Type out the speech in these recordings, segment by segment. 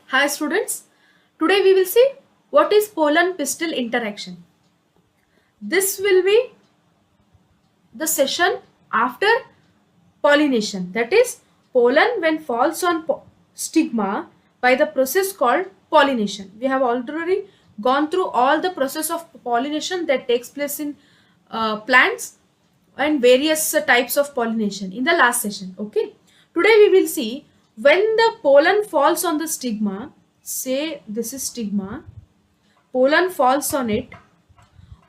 Hi students, today we will see what is pollen-pistil interaction. This will be the session after pollination, that is pollen when falls on stigma by the process called pollination. We have already gone through all the process of pollination that takes place in plants and various types of pollination in the last session. Okay, today we will see when the pollen falls on the stigma. Say this is stigma, pollen falls on it.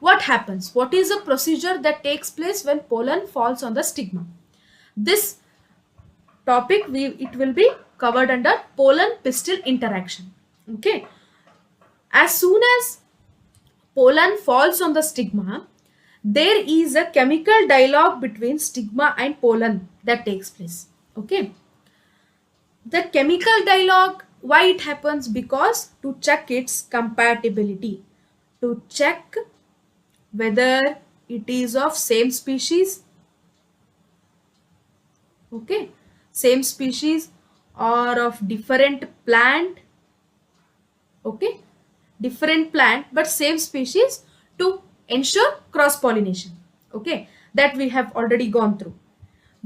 What happens? What is the procedure that takes place when pollen falls on the stigma? This topic it will be covered under pollen pistil interaction. Okay, as soon as pollen falls on the stigma, there is a chemical dialogue between stigma and pollen that takes place. Okay, the chemical dialogue, why it happens? Because to check its compatibility, to check whether it is of same species, okay, same species or of different plant, okay, different plant but same species, to ensure cross pollination. Okay, that we have already gone through.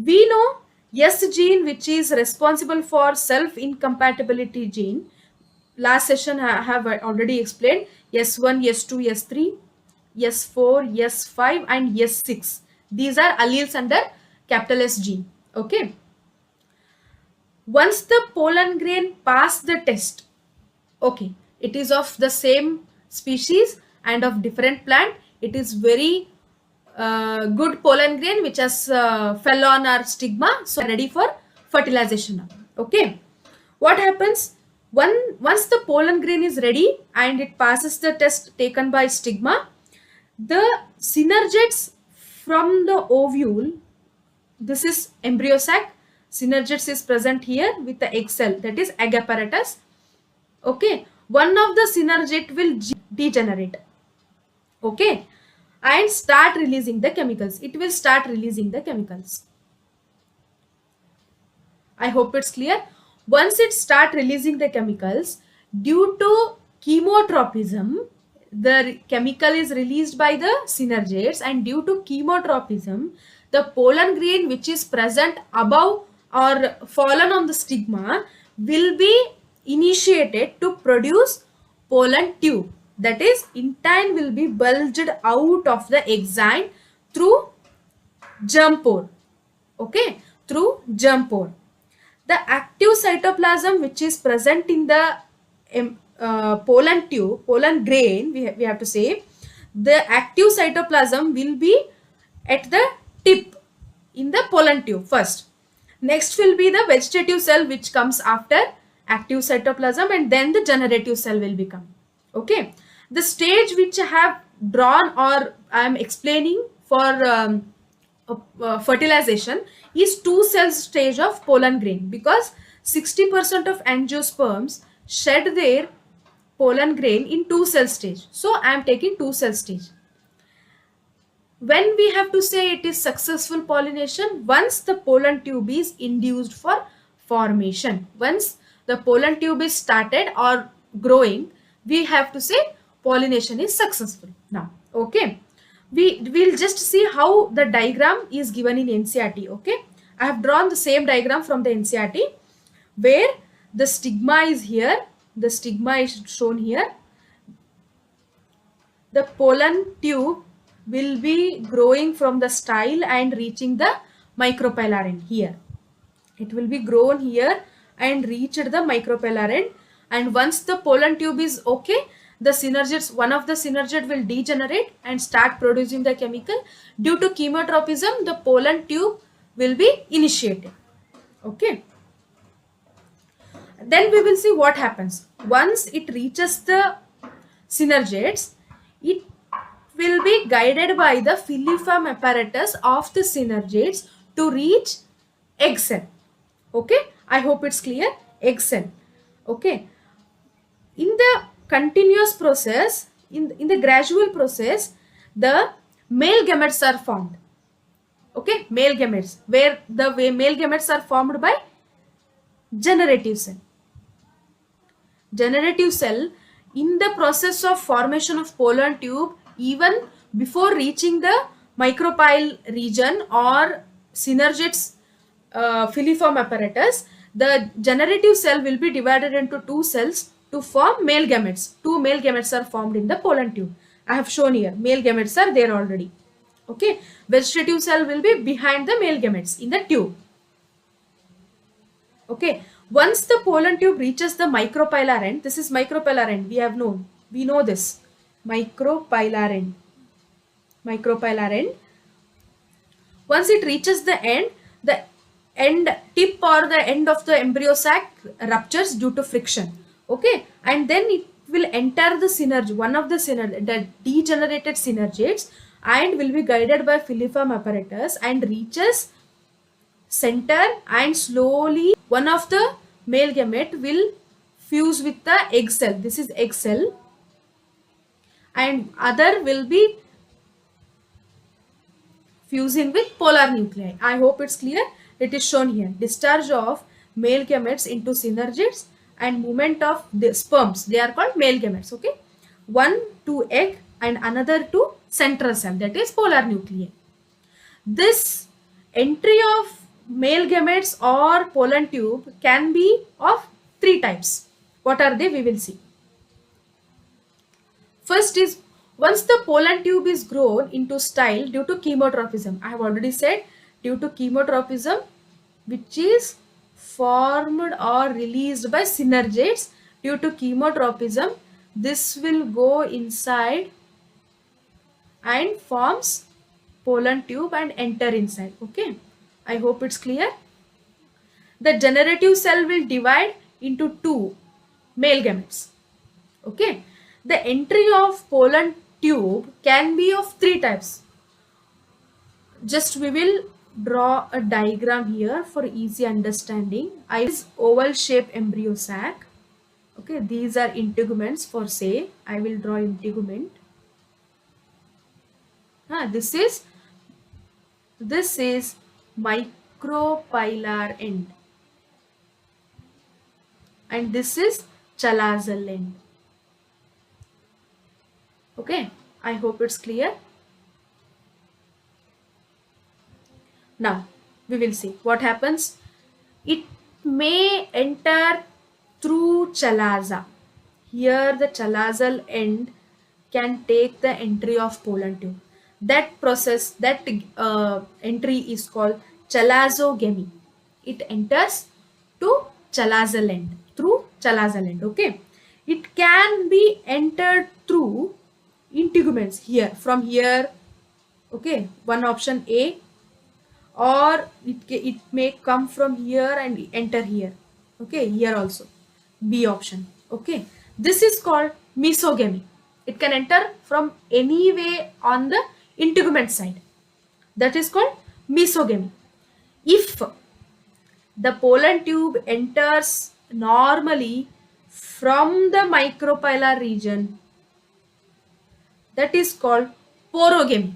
We know S gene, which is responsible for self incompatibility gene. Last session I have already explained S1, S2, S3, S4, S5 and S6. These are alleles under capital S gene. Okay. Once the pollen grain pass the test, okay, it is of the same species and of different plant. It is very good pollen grain which has fell on our stigma, so ready for fertilization now. Okay, what happens once the pollen grain is ready and it passes the test taken by stigma, the synergids from the ovule, this is embryo sac, synergids is present here with the egg cell, that is egg apparatus. Okay, one of the synergid will degenerate, okay, and start releasing the chemicals. It will start releasing the chemicals. I hope it's clear. Once it start releasing the chemicals, due to chemotropism, the chemical is released by the synergids, and due to chemotropism, the pollen grain which is present above or fallen on the stigma will be initiated to produce pollen tube. That is, intine will be bulged out of the exine through germ pore. Okay, through germ pore. The active cytoplasm which is present in the pollen tube, pollen grain, we have to say, the active cytoplasm will be at the tip in the pollen tube first. Next will be the vegetative cell which comes after active cytoplasm, and then the generative cell will become. Okay, the stage which I have drawn or I am explaining for fertilization is two cell stage of pollen grain, because 60% of angiosperms shed their pollen grain in two cell stage. So I am taking two cell stage. When we have to say it is successful pollination, once the pollen tube is induced for formation, once the pollen tube is started or growing, we have to say pollination is successful. Now, okay, we will just see how the diagram is given in NCERT. Okay, I have drawn the same diagram from the NCERT, where the stigma is here, the stigma is shown here, the pollen tube will be growing from the style and reaching the micropylar end here. It will be grown here and reached the micropylar end, and once the pollen tube is okay, the synergids, one of the synergid will degenerate and start producing the chemical. Due to chemotropism, the pollen tube will be initiated. Okay. Then we will see what happens. Once it reaches the synergids, it will be guided by the filiform apparatus of the synergids to reach egg cell. Okay, I hope it's clear. Egg cell. Okay, in the continuous process, in the gradual process, the male gametes are formed. Okay, male gametes, where the male gametes are formed by generative cell. generative cell, in the process of formation of pollen tube, even before reaching the micropyle region or Synergid's filiform apparatus, the generative cell will be divided into two cells to form male gametes. Two male gametes are formed in the pollen tube. I have shown here, male gametes are there already. Okay, vegetative cell will be behind the male gametes in the tube. Okay, once the pollen tube reaches the micropylar end, this is micropylar end, we know this, micropylar end, micropylar end. Once it reaches the end tip or the end of the embryo sac ruptures due to friction. Okay, and then it will enter the synergy, one of the degenerated synergids, and will be guided by filiform apparatus and reaches center, and slowly one of the male gamete will fuse with the egg cell. This is egg cell, and other will be fusing with polar nuclei. I hope it's clear. It is shown here. Discharge of male gametes into synergids and movement of the sperms. They are called male gametes. Okay, one to egg and another to central cell, that is polar nuclei. This entry of male gametes or pollen tube can be of three types. What are they? We will see. First is, once the pollen tube is grown into style due to chemotropism. I have already said, due to chemotropism, which is formed or released by synergids. Due to chemotropism, this will go inside and forms pollen tube and enter inside. Okay, I hope it's clear. The generative cell will divide into two male gametes. Okay, the entry of pollen tube can be of three types. Just we will draw a diagram here for easy understanding. I is oval shaped embryo sac. Okay, these are integuments for say. I will draw integument. This is micropylar end, and this is chalazal end. Okay, I hope it's clear. Now we will see what happens. It may enter through chalaza. Here the chalazal end can take the entry of pollen tube. That process, that entry is called chalazogamy. It enters to chalazal end, through chalazal end. Okay, it can be entered through integuments here, from here. Okay, one option A, or it may come from here and enter here. Okay, here also B option. Okay, this is called mesogamy. It can enter from any way on the integument side. That is called mesogamy. If the pollen tube enters normally from the micropylar region, that is called porogamy.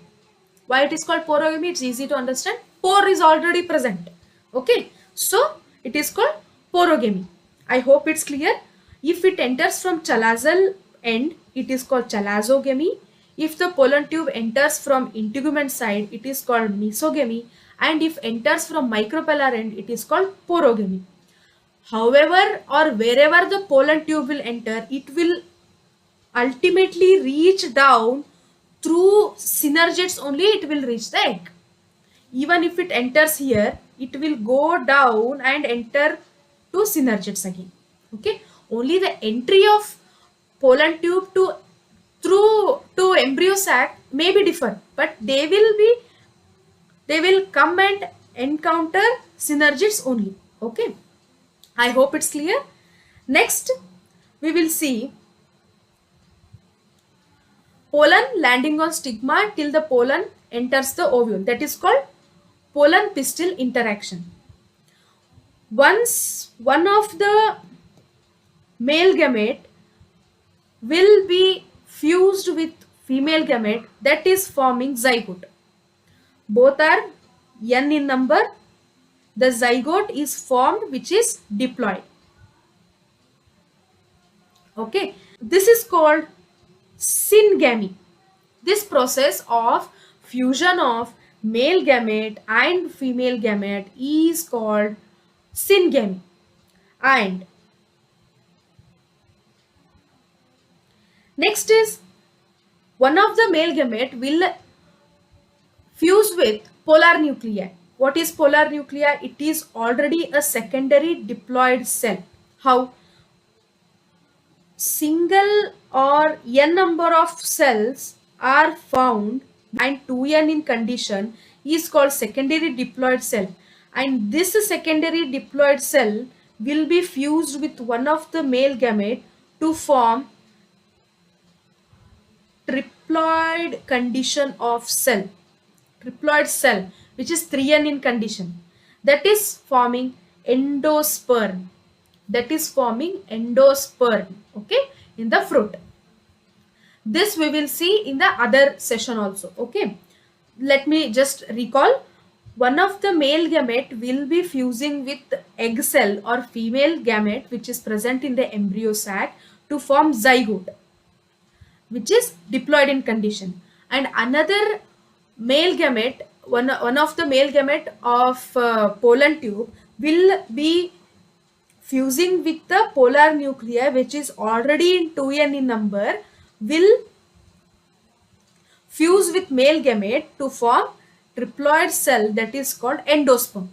Why it is called porogamy? It's easy to understand. Pore is already present. Okay, so it is called porogamy. I hope it's clear. If it enters from chalazal end, it is called chalazogamy. If the pollen tube enters from integument side, it is called mesogamy. And if enters from micropylar end, it is called porogamy. However or wherever the pollen tube will enter, it will ultimately reach down through synergids only. It will reach the egg. Even if it enters here, it will go down and enter to synergids again. Okay, only the entry of pollen tube to embryo sac may be different, but they will come and encounter synergids only. Okay, I hope it's clear. Next, we will see pollen landing on stigma till the pollen enters the ovule. That is called pollen pistil interaction. Once one of the male gamete will be fused with female gamete, that is forming zygote. Both are n in number. The zygote is formed, which is diploid. Okay, this is called syngamy. This process of fusion of male gamete and female gamete is called syngamy. And next is, one of the male gamete will fuse with polar nuclei. What is polar nuclei? It is already a secondary diploid cell. How? Single or n number of cells are found and 2n in condition is called secondary diploid cell, and this secondary diploid cell will be fused with one of the male gamete to form triploid condition of cell, triploid cell, which is 3n in condition, that is forming endosperm, that is forming endosperm, okay, in the fruit. This we will see in the other session also. Okay, let me just recall. One of the male gamete will be fusing with egg cell or female gamete which is present in the embryo sac to form zygote, which is diploid in condition, and another male gamete, one of the male gamete of pollen tube will be fusing with the polar nuclei which is already in 2n in number, will fuse with male gamete to form triploid cell that is called endosperm.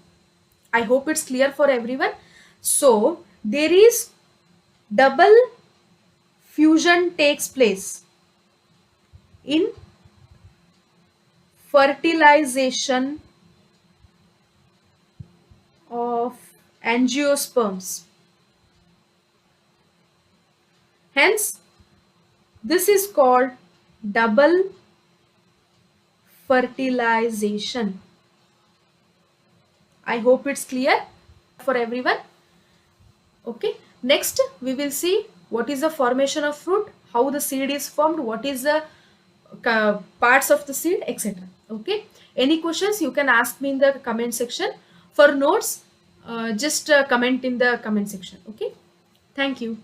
I hope it's clear for everyone. So there is double fusion takes place in fertilization of angiosperms. Hence, this is called double fertilization. I hope it's clear for everyone. Okay, next we will see what is the formation of fruit, how the seed is formed, what is the parts of the seed, etc. Okay, any questions you can ask me in the comment section. For notes, just comment in the comment section. Okay, thank you.